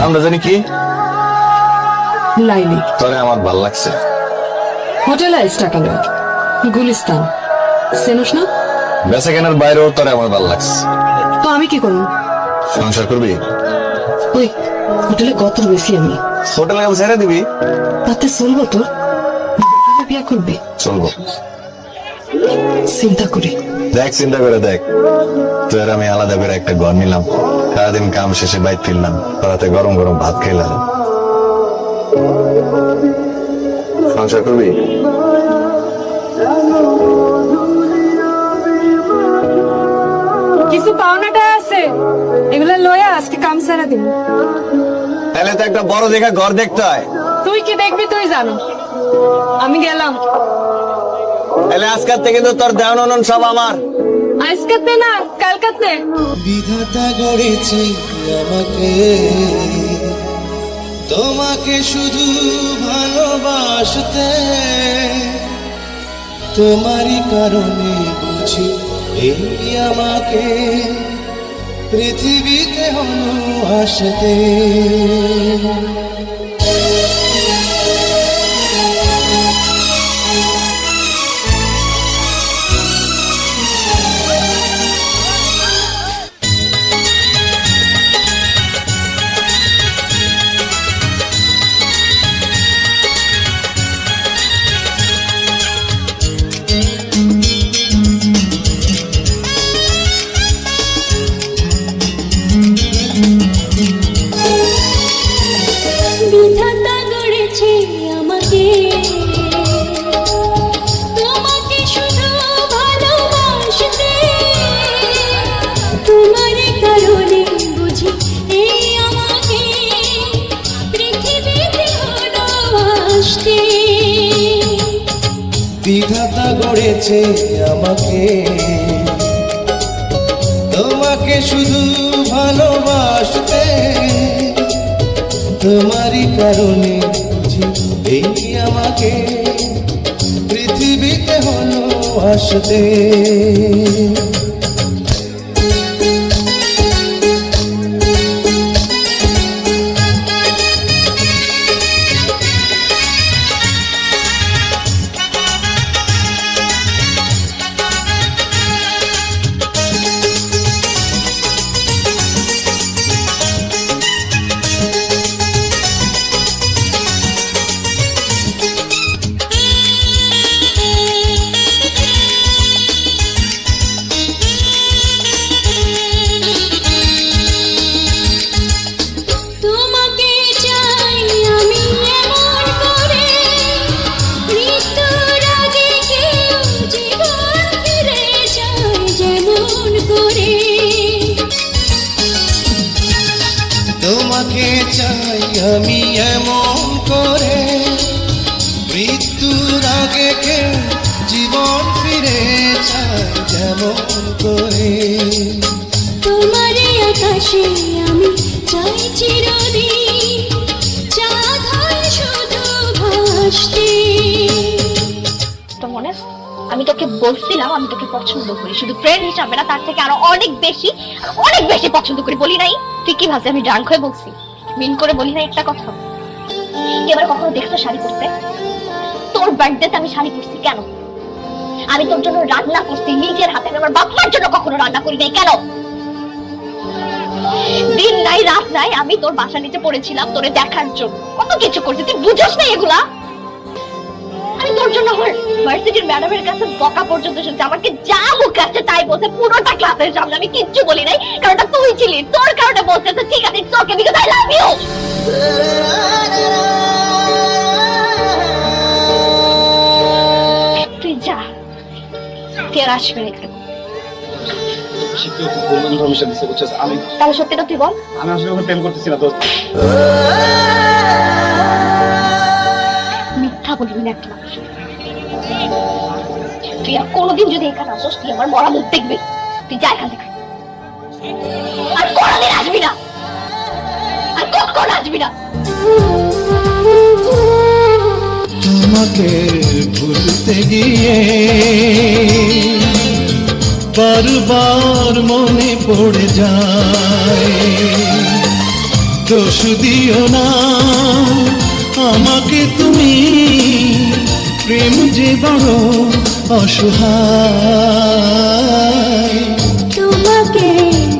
নামটা জানি কি? লাইলি। তোরে আমার ভাল লাগছে। হোটেল আইস টাকা নেয়, গুলিস্তান চেনোস না? বেচা কেনার বাইরেও তোরে আমার ভাল লাগছে। তো আমি কি করবো? সংসার করবি? ওই হোটেলে কত বেশি আমি। হোটেলে কাম ছেড়ে দিবি? তাতে চলবো তোর? বিয়া করবি? চলবো। চিন্তা করি। দেখ চিন্তা করে দেখ, তোর আমি আলাদা করে একটা ঘর নিলাম, সারাদিন কাম শেষে বাইক ফিরলাম, রাতে গরম গরম ভাত খাইলাম। সংসার করবি? কিছু পাওনাটা আছে, এগুলা লয়া আজকে কাম সারা দিন। তাহলে তো একটা বড় দেখা ঘর দেখতে হয়। তুই কি দেখবি তুই জানো, আমি গেলাম। তাহলে আজকাল থেকে তো তোর দেওয়ান সব আমার। আজকাতে না কালকাতে। বিধাতা গড়েছে আমাকে, তোমাকে শুধু ভালোবাসতে, তোমারই কারণে বুঝি এই আমাকে পৃথিবীতে হলো আসতে। বিধাতা গড়েছে আমাকে, তোমাকে শুধু ভালোবাসতে, তোমার কারণে বুঝি এই আমাকে পৃথিবীতে হলো আসতে। বিধাতা গড়েছে আমাকে, তোমাকে শুধু ভালোবাসতে, তোমারই কারণে বুঝি এই আমাকে পৃথিবীতে হলো আসতে। তোমাকে চাই আমি এমন করে, মৃত্যুর আগে কেউ জীবন ফিরে যায় যেমন করে। তোমাকে চাই আমি এমন করে, মৃত্যুর আগে কেউ জীবন ফিরে যায় যেমন করে। তোমারে আকাশে আমি চাই চিরদিন, চাঁদ হয় শুধু ভাসতে। তো মনে আমি তোকে বলছিলাম আমি তোকে পছন্দ করি, শুধু ফ্রেন্ড হিসাবে না, তার থেকে আরো অনেক বেশি পছন্দ করি। বলি নাই? তুই কি ভাবছিস আমি ড্রাঙ্ক হয়ে বলছি? মিন করে বলি নাই একটা কথা? এবার কখনো দেখছো শাড়ি পরতে? তোর বার্থডেতে আমি শাড়ি পরছি কেন? আমি তোর জন্য রান্না করছি নিজের হাতে, আমার বাবার জন্য কখনো রান্না করি নাই কেন? দিন নাই রাত নাই আমি তোর বাসা নিচে পড়েছিলাম তোরে দেখার জন্য, কত কিছু করছি, তুই বুঝোস না এগুলা? আমি তোর জন্য ভার্সিটির ম্যাডামের কাছে বকা পর্যন্ত শুনছি, আমাকে যা মুখে আসছে তাই বলছে পুরোটা ক্লাসের সামনে, আমি কিচ্ছু বলি নাই, কারণ ওটা তুই ছিলি, তোর কারণে বলছে তো ঠিক আছে it's okay because I love you. তুই যা, তুই আর আসবে না এখানে। তাহলে সত্যিটা তুই বল। আমি আসলে ওকে প্রেম করতেছি না দোস্ত। মিথ্যা বলবি না একটা মানুষ। তুই আর কোনোদিন যদি এখানে আসোস তুই আমার মরা মুখ দেখবি। তুই যা এখান থেকে, আর কোনোদিন আসবি না, আর কখন আসবি না। তোমাকে ভুলতে গিয়ে বারবার মনে পড়ে যায় দোষ দিও না আমাকে তুমি, প্রেম যে বড় অসহায়। তোমাকে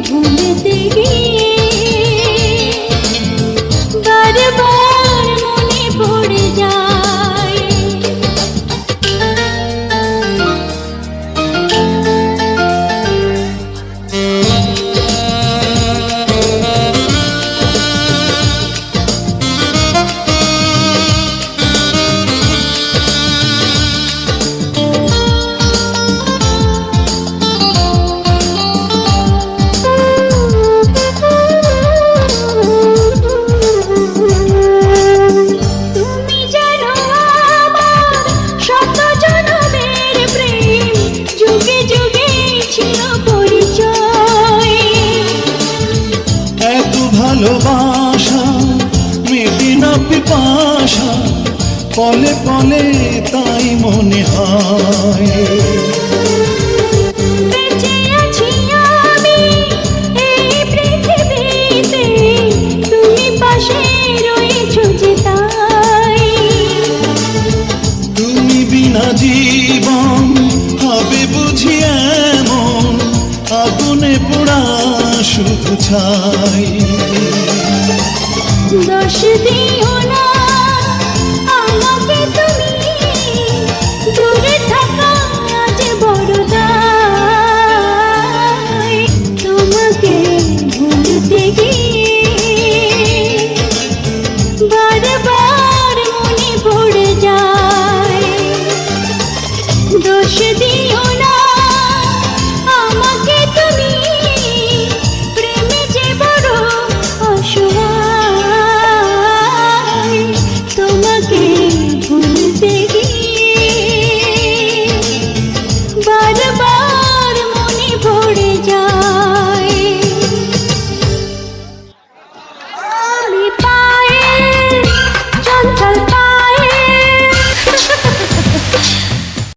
ভুলতে গিয়ে বারবার মনে পড়ে যায়। তুমি জানো আমার শত জনমের প্রেম, যুগে যুগে ছিল পরিচয়। এত ভালোবাসা মেটে না পিপাসা, পলে পলে তাই মনে হয়। বেঁচে আছি আমি এই পৃথিবীতে, তুমি পাশে রয়েছো যে তাই। তুমি বিনা জীবন হবে বুঝি এমন, আগুনে পোড়া শুধু ছাই। দোষ দিও না